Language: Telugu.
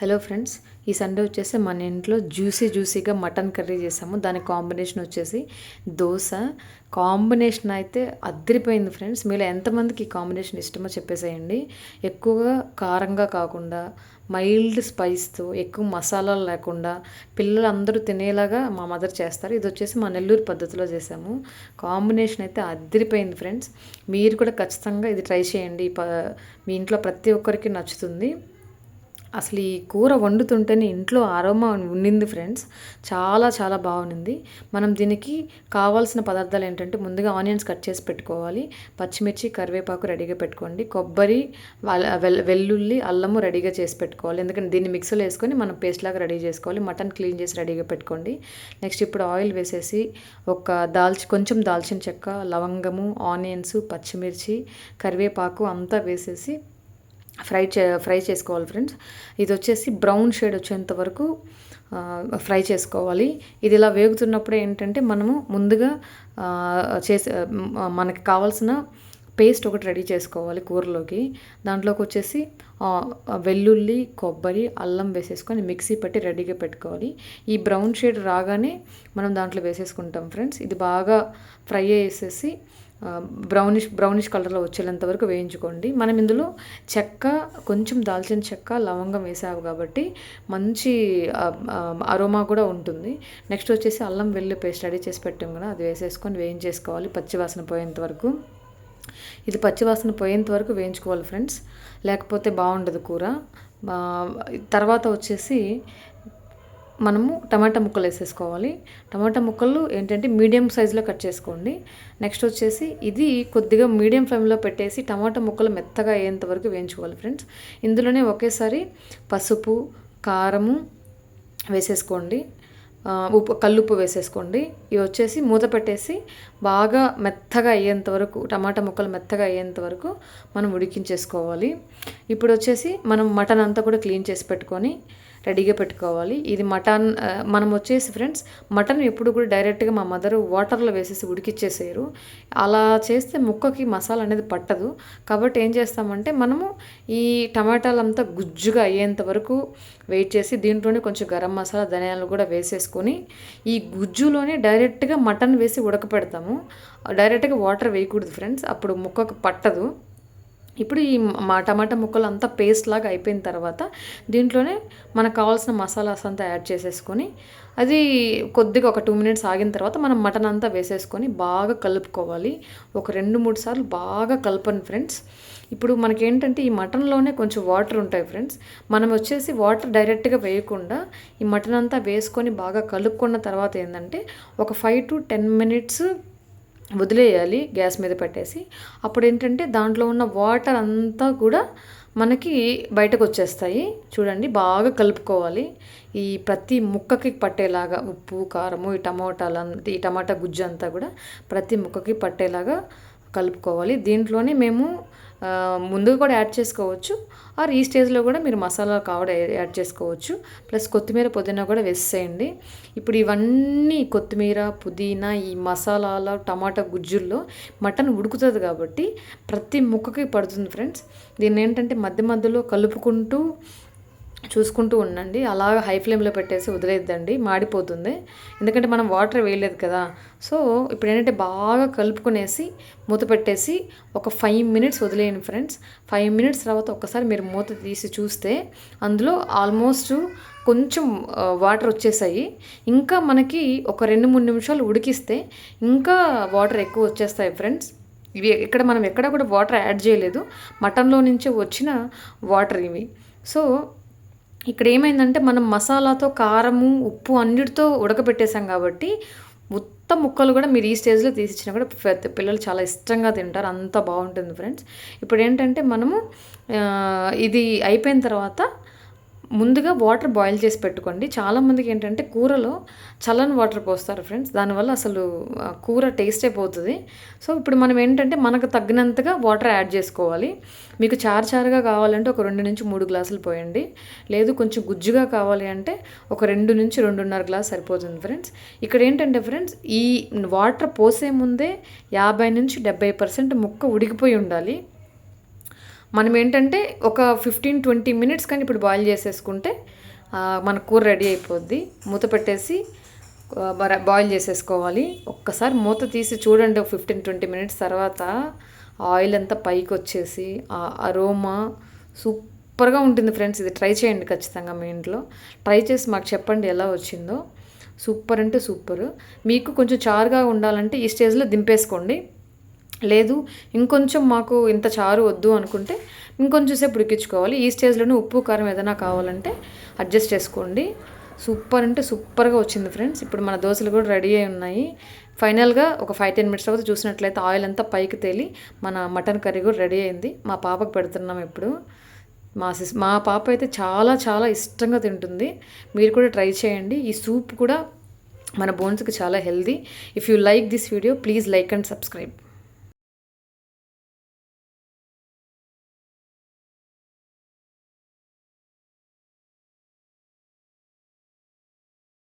హలో ఫ్రెండ్స్, ఈ సండే వచ్చేసి మన ఇంట్లో జ్యూసీగా మటన్ కర్రీ చేసాము. దాని కాంబినేషన్ వచ్చేసి దోశ. కాంబినేషన్ అయితే అద్దరిపోయింది ఫ్రెండ్స్. మీలో ఎంతమందికి ఈ కాంబినేషన్ ఇష్టమో చెప్పేసేయండి. ఎక్కువగా కారంగా కాకుండా మైల్డ్ స్పైస్తో, ఎక్కువ మసాలాలు లేకుండా పిల్లలందరూ తినేలాగా మా మదర్ చేస్తారు. ఇది వచ్చేసి మా నెల్లూరు పద్ధతిలో చేసాము. కాంబినేషన్ అయితే అద్దరిపోయింది ఫ్రెండ్స్. మీరు కూడా ఖచ్చితంగా ఇది ట్రై చేయండి. మీ ఇంట్లో ప్రతి ఒక్కరికి నచ్చుతుంది. అసలు ఈ కూర వండుతుంటేనే ఇంట్లో అరోమా ఉండింది ఫ్రెండ్స్. చాలా బాగుంది. మనం దీనికి కావాల్సిన పదార్థాలు ఏంటంటే, ముందుగా ఆనియన్స్ కట్ చేసి పెట్టుకోవాలి, పచ్చిమిర్చి, కరివేపాకు రెడీగా పెట్టుకోండి, కొబ్బరి, వెల్లుల్లి, అల్లము రెడీగా చేసి పెట్టుకోవాలి. ఎందుకంటే దీన్ని మిక్సీలో వేసుకొని మనం పేస్ట్ లాగా రెడీ చేసుకోవాలి. మటన్ క్లీన్ చేసి రెడీగా పెట్టుకోండి. నెక్స్ట్ ఇప్పుడు ఆయిల్ వేసేసి కొంచెం దాల్చిన చెక్క, లవంగము, ఆనియన్స్, పచ్చిమిర్చి, కరివేపాకు అంతా వేసేసి ఫ్రై చేసుకోవాలి ఫ్రెండ్స్. ఇది వచ్చేసి బ్రౌన్ షేడ్ వచ్చేంత వరకు ఫ్రై చేసుకోవాలి. ఇది ఇలా వేగుతున్నప్పుడే ఏంటంటే, మనము ముందుగా మనకి కావాల్సిన పేస్ట్ ఒకటి రెడీ చేసుకోవాలి కూరలోకి. దాంట్లోకి వచ్చేసి వెల్లుల్లి, కొబ్బరి, అల్లం వేసేసుకొని మిక్సీ పట్టి రెడీగా పెట్టుకోవాలి. ఈ బ్రౌన్ షేడ్ రాగానే మనం దాంట్లో వేసేసుకుంటాం ఫ్రెండ్స్. ఇది బాగా ఫ్రై చేసేసి బ్రౌనిష్ కలర్లో వచ్చేంత వరకు వేయించుకోండి. మనం ఇందులో చెక్క, కొంచెం దాల్చిన చెక్క, లవంగం వేసాము కాబట్టి మంచి అరోమా కూడా ఉంటుంది. నెక్స్ట్ వచ్చేసి అల్లం వెల్లుల్లి పేస్ట్ రెడీ చేసి పెట్టాం కదా, అది వేసేసుకొని వేయించేసుకోవాలి పచ్చివాసన పోయేంత వరకు. ఇది పచ్చివాసన పోయేంత వరకు వేయించుకోవాలి ఫ్రెండ్స్, లేకపోతే బాగుండదు కూర. తర్వాత వచ్చేసి మనము టమాటా ముక్కలు వేసేసుకోవాలి. టమాటా ముక్కలు ఏంటంటే మీడియం సైజులో కట్ చేసుకోండి. నెక్స్ట్ వచ్చేసి ఇది కొద్దిగా మీడియం ఫ్లేమ్లో పెట్టేసి టమాటా ముక్కలు మెత్తగా అయ్యేంత వరకు వేయించుకోవాలి ఫ్రెండ్స్. ఇందులోనే ఒకేసారి పసుపు, కారము వేసేసుకోండి, కల్లుప్పు వేసేసుకోండి. ఇవి వచ్చేసి మూత పెట్టేసి బాగా మెత్తగా అయ్యేంత వరకు, టమాటా ముక్కలు మెత్తగా అయ్యేంత వరకు మనం ఉడికించేసుకోవాలి. ఇప్పుడు వచ్చేసి మనం మటన్ అంతా కూడా క్లీన్ చేసి పెట్టుకొని రెడీగా పెట్టుకోవాలి. ఇది మనం వచ్చేసి ఫ్రెండ్స్, మటన్ ఎప్పుడు కూడా డైరెక్ట్గా మా మదర్ వాటర్లో వేసేసి ఉడికిచ్చేసేయరు. అలా చేస్తే ముక్కకి మసాలా అనేది పట్టదు. కాబట్టి ఏం చేస్తామంటే, మనము ఈ టమాటాలంతా గుజ్జుగా అయ్యేంత వరకు వెయిట్ చేసి దీంట్లోనే కొంచెం గరం మసాలా, ధనియాలు కూడా వేసేసుకొని ఈ గుజ్జులోనే డైరెక్ట్గా మటన్ వేసి ఉడకపెడతాము. డైరెక్ట్గా వాటర్ వేయకూడదు ఫ్రెండ్స్, అప్పుడు ముక్కకు పట్టదు. ఇప్పుడు ఈ టమాటా ముక్కలు అంతా పేస్ట్ లాగా అయిపోయిన తర్వాత దీంట్లోనే మనకు కావాల్సిన మసాలాస్ అంతా యాడ్ చేసేసుకొని, అది కొద్దిగా ఒక 2 minutes ఆగిన తర్వాత మనం మటన్ అంతా వేసేసుకొని బాగా కలుపుకోవాలి. ఒక 2-3 సార్లు బాగా కలపండి ఫ్రెండ్స్. ఇప్పుడు మనకేంటంటే, ఈ మటన్లోనే కొంచెం వాటర్ ఉంటాయి ఫ్రెండ్స్. మనం వచ్చేసి వాటర్ డైరెక్ట్గా వేయకుండా ఈ మటన్ అంతా వేసుకొని బాగా కలుపుకున్న తర్వాత ఏంటంటే, ఒక 5 to 10 minutes వదిలేయాలి గ్యాస్ మీద పెట్టేసి. అప్పుడు ఏంటంటే దాంట్లో ఉన్న వాటర్ అంతా కూడా మనకి బయటకు వచ్చేస్తాయి. చూడండి, బాగా కలుపుకోవాలి. ఈ ప్రతి ముక్కకి పట్టేలాగా ఉప్పు, కారము, ఈ టమాటా గుజ్జు అంతా కూడా ప్రతి ముక్కకి పట్టేలాగా కలుపుకోవాలి. దీంట్లోనే మేము ముందుగా కూడా యాడ్ చేసుకోవచ్చు, ఆర్ ఈ స్టేజ్లో కూడా మీరు మసాలా కావడం యాడ్ చేసుకోవచ్చు. ప్లస్ కొత్తిమీర, పుదీనా కూడా వేసేయండి. ఇప్పుడు ఇవన్నీ కొత్తిమీర, పుదీనా, ఈ మసాలాల టమాటా గుజ్జుల్లో మటన్ ఉడుకుతుంది కాబట్టి ప్రతి ముక్కకి పడుతుంది ఫ్రెండ్స్. దీన్ని ఏంటంటే మధ్యలో కలుపుకుంటూ చూసుకుంటూ ఉండండి. అలాగ హై ఫ్లేమ్లో పెట్టేసి వదిలేద్దండి, మాడిపోతుంది. ఎందుకంటే మనం వాటర్ వేయలేదు కదా. సో ఇప్పుడు ఏంటంటే బాగా కలుపుకునేసి మూత పెట్టేసి ఒక 5 minutes వదిలేయండి ఫ్రెండ్స్. 5 minutes తర్వాత ఒకసారి మీరు మూత తీసి చూస్తే అందులో ఆల్మోస్ట్ కొంచెం వాటర్ వచ్చేసాయి. ఇంకా మనకి ఒక 2-3 నిమిషాలు ఉడికిస్తే ఇంకా వాటర్ ఎక్కువ వచ్చేస్తాయి ఫ్రెండ్స్. ఇవి మనం ఎక్కడ కూడా వాటర్ యాడ్ చేయలేదు, మటన్లో నుంచే వచ్చిన వాటర్ ఇవి. సో ఇక్కడ ఏమైందంటే, మనం మసాలాతో, కారము, ఉప్పు అన్నిటితో ఉడకబెట్టేసాం కాబట్టి మొత్తం ముక్కలు కూడా మీరు ఈ స్టేజ్లో తీసిచ్చినా కూడా పిల్లలు చాలా ఇష్టంగా తింటారు. అంత బాగుంటుంది ఫ్రెండ్స్. ఇప్పుడు ఏంటంటే, మనము ఇది అయిపోయిన తర్వాత ముందుగా వాటర్ బాయిల్ చేసి పెట్టుకోండి. చాలామందికి ఏంటంటే కూరలో చల్లని వాటర్ పోస్తారు ఫ్రెండ్స్, దానివల్ల అసలు కూర టేస్ట్ అయిపోతుంది. సో ఇప్పుడు మనం ఏంటంటే మనకు తగ్గినంతగా వాటర్ యాడ్ చేసుకోవాలి. మీకు చారుగా కావాలంటే ఒక 2 నుంచి 3 గ్లాసులు పోయండి. లేదు కొంచెం గుజ్జుగా కావాలి అంటే ఒక 2 నుంచి 2.5 గ్లాస్ సరిపోతుంది ఫ్రెండ్స్. ఇక్కడ ఏంటంటే ఫ్రెండ్స్, ఈ వాటర్ పోసే ముందే 50 నుంచి 70% ముక్క ఉడికిపోయి ఉండాలి. మనం ఏంటంటే ఒక 15-20 మినిట్స్ కానీ ఇప్పుడు బాయిల్ చేసేసుకుంటే మన కూర రెడీ అయిపోద్ది. మూత పెట్టేసి బాయిల్ చేసేసుకోవాలి. ఒక్కసారి మూత తీసి చూడండి, 15-20 మినిట్స్ తర్వాత ఆయిల్ అంతా పైకి వచ్చేసి ఆ అరోమా సూపర్గా ఉంటుంది ఫ్రెండ్స్. ఇది ట్రై చేయండి ఖచ్చితంగా మీ ఇంట్లో. ట్రై చేసి మాకు చెప్పండి ఎలా వచ్చిందో. సూపర్ అంటే సూపర్. మీకు కొంచెం చారుగా ఉండాలంటే ఈ స్టేజ్లో దింపేసుకోండి. లేదు ఇంకొంచెం మాకు ఇంత చారు వద్దు అనుకుంటే ఇంకొంచెం సేపు ఉడికించుకోవాలి. ఈ స్టేజ్లోనే ఉప్పు కారం ఏదైనా కావాలంటే అడ్జస్ట్ చేసుకోండి. సూపర్ అంటే సూపర్గా వచ్చింది ఫ్రెండ్స్. ఇప్పుడు మన దోశలు కూడా రెడీ అయి ఉన్నాయి. ఫైనల్గా ఒక 5-10 మినిట్స్ తర్వాత చూసినట్లయితే ఆయిల్ అంతా పైకి తేలి మన మటన్ కర్రీ కూడా రెడీ అయింది. మా పాపకు పెడుతున్నాం ఇప్పుడు. మా పాప అయితే చాలా చాలా ఇష్టంగా తింటుంది. మీరు కూడా ట్రై చేయండి. ఈ సూప్ కూడా మన బోన్స్కి చాలా healthy. If you like this video please like and subscribe.